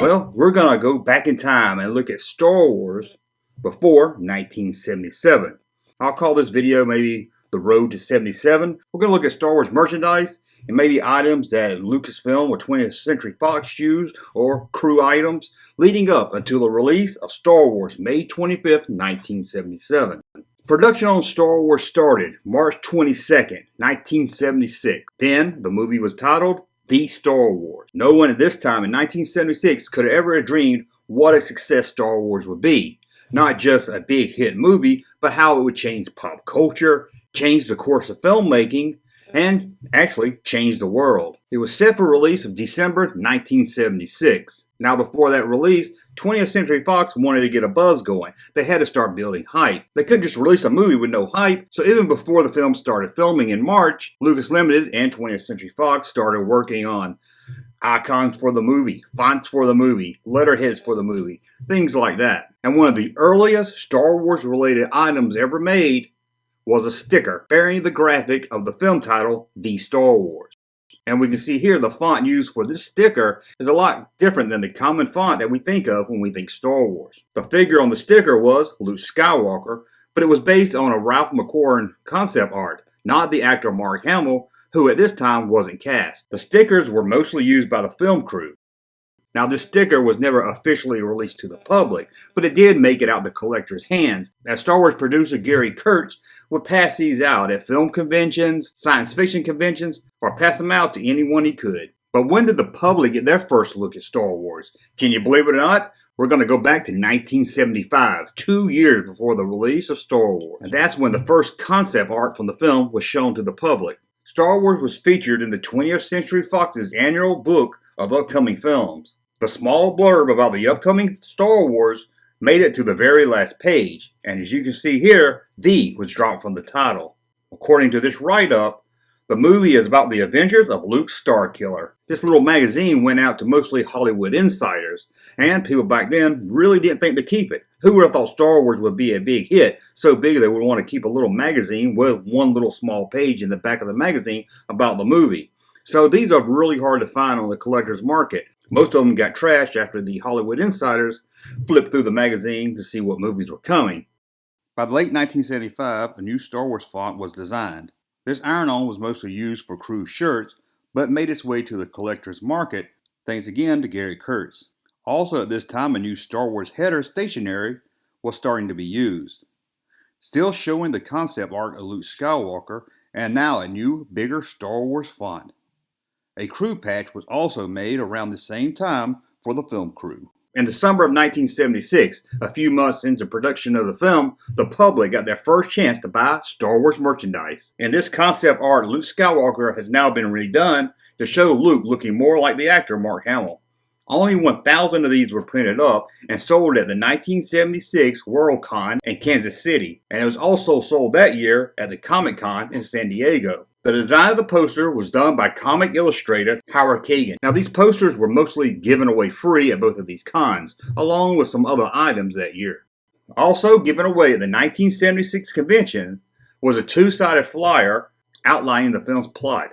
Well, we're gonna go back in time and look at Star Wars before 1977. I'll call this video maybe The Road to 77. We're gonna look at Star Wars merchandise and maybe items that Lucasfilm or 20th Century Fox used or crew items leading up until the release of Star Wars May 25th, 1977. Production on Star Wars started March 22nd, 1976. Then the movie was titled The Star Wars. No one at this time in 1976 could have ever dreamed what a success Star Wars would be. Not just a big hit movie, but how it would change pop culture, change the course of filmmaking, and actually change the world. It was set for release of December 1976. Now before that release, 20th Century Fox wanted to get a buzz going. They had to start building hype. They couldn't just release a movie with no hype, so even before the film started filming in March, Lucas Limited and 20th Century Fox started working on icons for the movie, fonts for the movie, letterheads for the movie, things like that. And one of the earliest Star Wars related items ever made was a sticker bearing the graphic of the film title, The Star Wars. And we can see here the font used for this sticker is a lot different than the common font that we think of when we think Star Wars. The figure on the sticker was Luke Skywalker, but it was based on a Ralph McQuarrie concept art, not the actor Mark Hamill, who at this time wasn't cast. The stickers were mostly used by the film crew. Now this sticker was never officially released to the public, but it did make it out to collectors' hands, as Star Wars producer Gary Kurtz would pass these out at film conventions, science fiction conventions, or pass them out to anyone he could. But when did the public get their first look at Star Wars? Can you believe it or not? We're going to go back to 1975, 2 years before the release of Star Wars. And that's when the first concept art from the film was shown to the public. Star Wars was featured in the 20th Century Fox's annual book of upcoming films. The small blurb about the upcoming Star Wars made it to the very last page, and as you can see here, "The" was dropped from the title. According to this write-up, the movie is about the adventures of Luke Starkiller. This little magazine went out to mostly Hollywood insiders, and people back then really didn't think to keep it. Who would have thought Star Wars would be a big hit, so big they would want to keep a little magazine with one little small page in the back of the magazine about the movie? So these are really hard to find on the collector's market. Most of them got trashed after the Hollywood insiders flipped through the magazine to see what movies were coming. By the late 1975, a new Star Wars font was designed. This iron-on was mostly used for crew shirts, but made its way to the collector's market, thanks again to Gary Kurtz. Also at this time, a new Star Wars header stationery was starting to be used. Still showing the concept art of Luke Skywalker, and now a new, bigger Star Wars font. A crew patch was also made around the same time for the film crew. In the summer of 1976, a few months into production of the film, the public got their first chance to buy Star Wars merchandise. In this concept art, Luke Skywalker has now been redone to show Luke looking more like the actor Mark Hamill. Only 1,000 of these were printed up and sold at the 1976 Worldcon in Kansas City, and it was also sold that year at the Comic-Con in San Diego. The design of the poster was done by comic illustrator Howard Kagan. Now these posters were mostly given away free at both of these cons, along with some other items that year. Also given away at the 1976 convention was a two-sided flyer outlining the film's plot.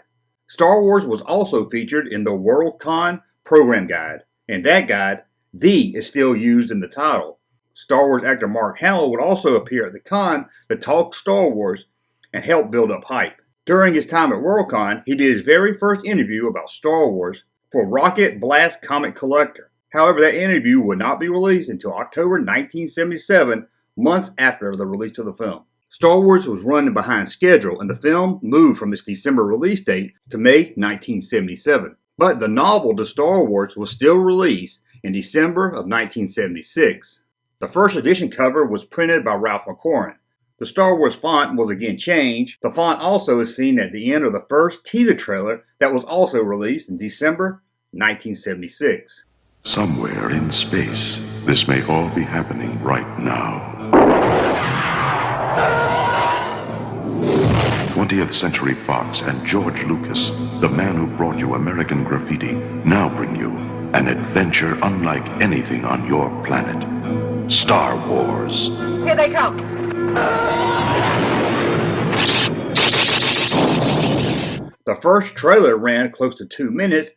Star Wars was also featured in the Worldcon program guide. In that guide, "The" is still used in the title. Star Wars actor Mark Hamill would also appear at the con to talk Star Wars and help build up hype. During his time at Worldcon, he did his very first interview about Star Wars for Rocket Blast Comic Collector. However, that interview would not be released until October 1977, months after the release of the film. Star Wars was running behind schedule, and the film moved from its December release date to May 1977. But the novel to Star Wars was still released in December of 1976. The first edition cover was printed by Ralph McQuarrie. The Star Wars font was again changed. The font also is seen at the end of the first teaser trailer that was also released in December 1976. Somewhere in space, this may all be happening right now. 20th Century Fox and George Lucas, the man who brought you American Graffiti, now bring you an adventure unlike anything on your planet. Star Wars. Here they come. The first trailer ran close to 2 minutes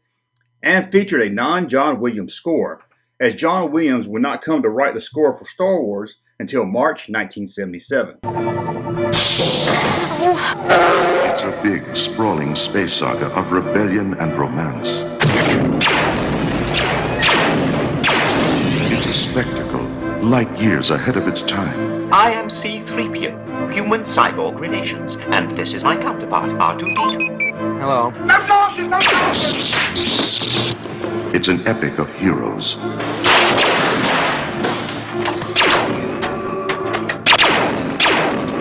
and featured a non-John Williams score. as John Williams would not come to write the score for Star Wars until March 1977. It's a big, sprawling space saga of rebellion and romance. It's a spectacle, light years ahead of its time. I am C-3PO, human cyborg relations, and this is my counterpart, R2-D2. Hello. No sauces, no sauces! It's an epic of heroes.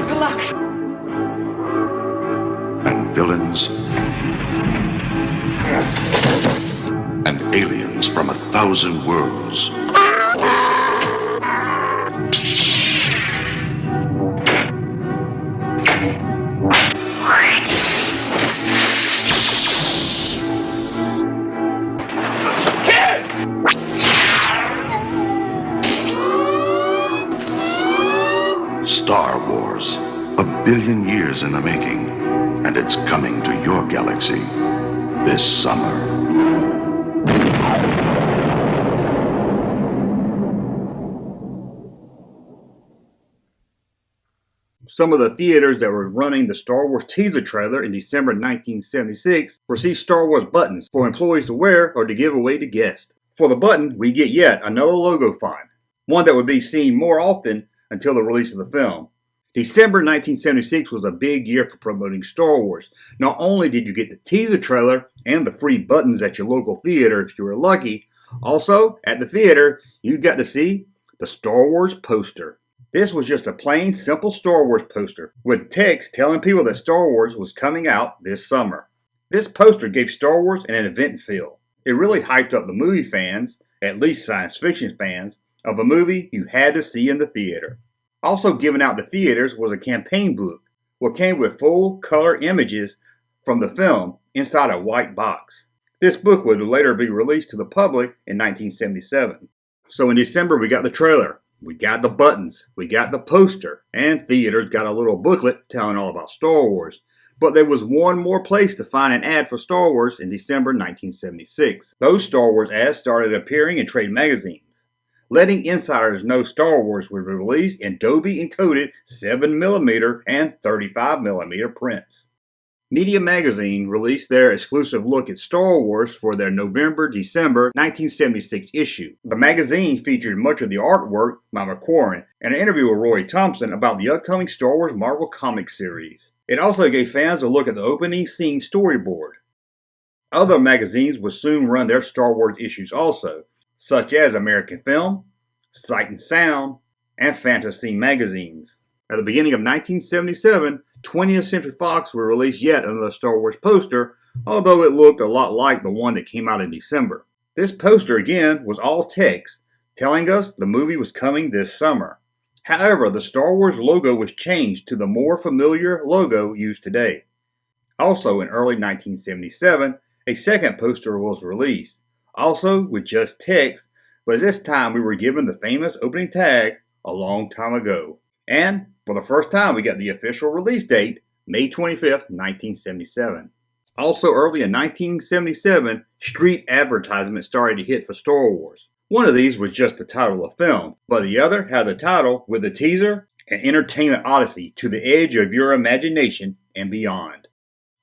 Good luck. And villains. And aliens from 1,000 worlds. Star Wars, 1 billion years in the making, and it's coming to your galaxy this summer. Some of the theaters that were running the Star Wars teaser trailer in December 1976 received Star Wars buttons for employees to wear or to give away to guests. For the button, we get yet another logo font, one that would be seen more often until the release of the film. December 1976 was a big year for promoting Star Wars. Not only did you get the teaser trailer and the free buttons at your local theater if you were lucky, also at the theater you got to see the Star Wars poster. This was just a plain, simple Star Wars poster with text telling people that Star Wars was coming out this summer. This poster gave Star Wars an event feel. It really hyped up the movie fans, at least science fiction fans, of a movie you had to see in the theater. Also given out to theaters was a campaign book, which came with full color images from the film inside a white box. This book would later be released to the public in 1977. So in December we got the trailer, we got the buttons, we got the poster, and theaters got a little booklet telling all about Star Wars. But there was one more place to find an ad for Star Wars in December 1976. Those Star Wars ads started appearing in trade magazines, letting insiders know Star Wars would be released in Dolby encoded 7mm and 35mm prints. Media Magazine released their exclusive look at Star Wars for their November-December 1976 issue. The magazine featured much of the artwork by McQuarrie and an interview with Roy Thompson about the upcoming Star Wars Marvel comic series. It also gave fans a look at the opening scene storyboard. Other magazines would soon run their Star Wars issues also, such as American Film, Sight and Sound, and Fantasy magazines. At the beginning of 1977, 20th Century Fox would release yet another Star Wars poster, although it looked a lot like the one that came out in December. This poster again was all text, telling us the movie was coming this summer. However, the Star Wars logo was changed to the more familiar logo used today. Also in early 1977, a second poster was released, also with just text, but this time we were given the famous opening tag a long time ago. And for the first time we got the official release date, May 25th, 1977. Also early in 1977, street advertisements started to hit for Star Wars. One of these was just the title of the film, but the other had the title with the teaser, An Entertainment Odyssey to the Edge of Your Imagination and Beyond.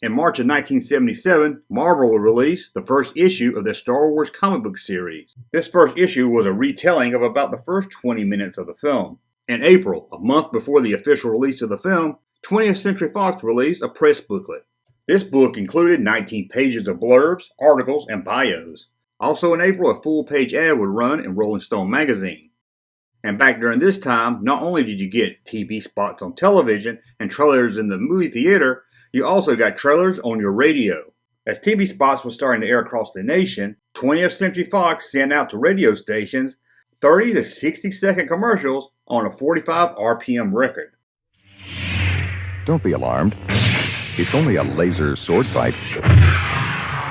In March of 1977, Marvel would release the first issue of their Star Wars comic book series. This first issue was a retelling of about the first 20 minutes of the film. In April, a month before the official release of the film, 20th Century Fox released a press booklet. This book included 19 pages of blurbs, articles, and bios. Also in April, a full-page ad would run in Rolling Stone magazine. And back during this time, not only did you get TV spots on television and trailers in the movie theater, you also got trailers on your radio. As TV spots were starting to air across the nation, 20th Century Fox sent out to radio stations 30 to 60 second commercials on a 45 RPM record. Don't be alarmed. It's only a laser sword fight.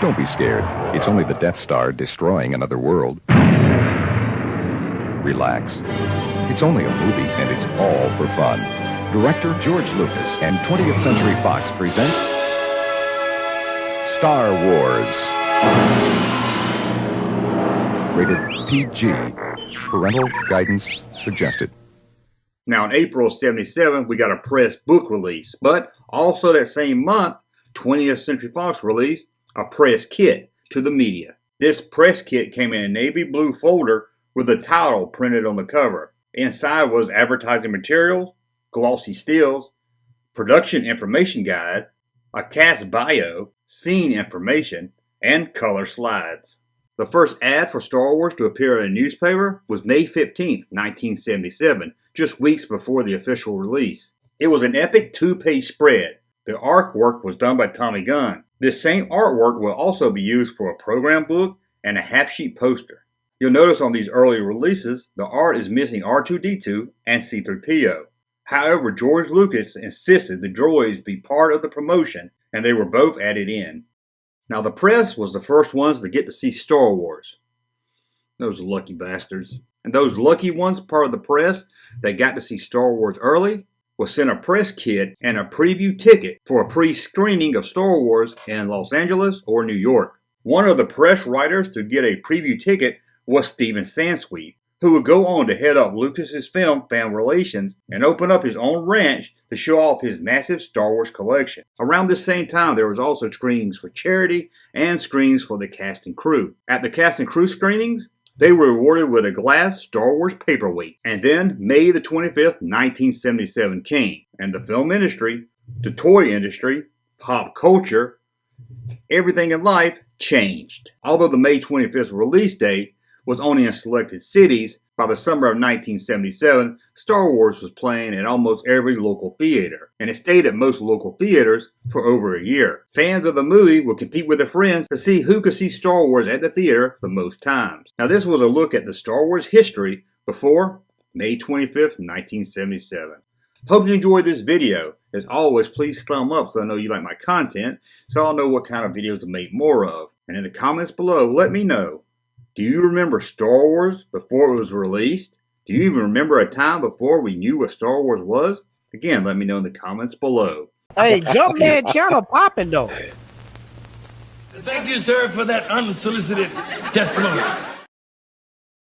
Don't be scared. It's only the Death Star destroying another world. Relax. It's only a movie, and it's all for fun. Director George Lucas and 20th Century Fox present Star Wars. Rated PG. Parental guidance suggested. Now in April of 77, we got a press book release, but also that same month, 20th Century Fox released a press kit to the media. This press kit came in a navy blue folder with the title printed on the cover. Inside was advertising materials, glossy stills, production information guide, a cast bio, scene information, and color slides. The first ad for Star Wars to appear in a newspaper was May 15, 1977, just weeks before the official release. It was an epic 2-page spread. The artwork was done by Tommy Gunn. This same artwork will also be used for a program book and a half-sheet poster. You'll notice on these early releases, the art is missing R2-D2 and C-3PO. However, George Lucas insisted the droids be part of the promotion, and they were both added in. Now, the press was the first ones to get to see Star Wars. Those lucky bastards. And those lucky ones, part of the press, that got to see Star Wars early, was sent a press kit and a preview ticket for a pre-screening of Star Wars in Los Angeles or New York. One of the press writers to get a preview ticket was Steven Sansweet, who would go on to head up Lucas's film fan relations and open up his own ranch to show off his massive Star Wars collection. Around this same time, there was also screenings for charity and screenings for the cast and crew. At the cast and crew screenings, they were rewarded with a glass Star Wars paperweight. And then May the 25th, 1977 came, and the film industry, the toy industry, pop culture, everything in life changed. Although the May 25th release date was only in selected cities, by the summer of 1977, Star Wars was playing at almost every local theater, and it stayed at most local theaters for over a year. Fans of the movie would compete with their friends to see who could see Star Wars at the theater the most times. Now this was a look at the Star Wars history before May 25th, 1977. Hope you enjoyed this video. As always, please thumb up so I know you like my content, so I'll know what kind of videos to make more of. And in the comments below, let me know, do you remember Star Wars before it was released? Do you even remember a time before we knew what Star Wars was? Again, let me know in the comments below. Hey, Junkman channel popping though. Thank you, sir, for that unsolicited testimony.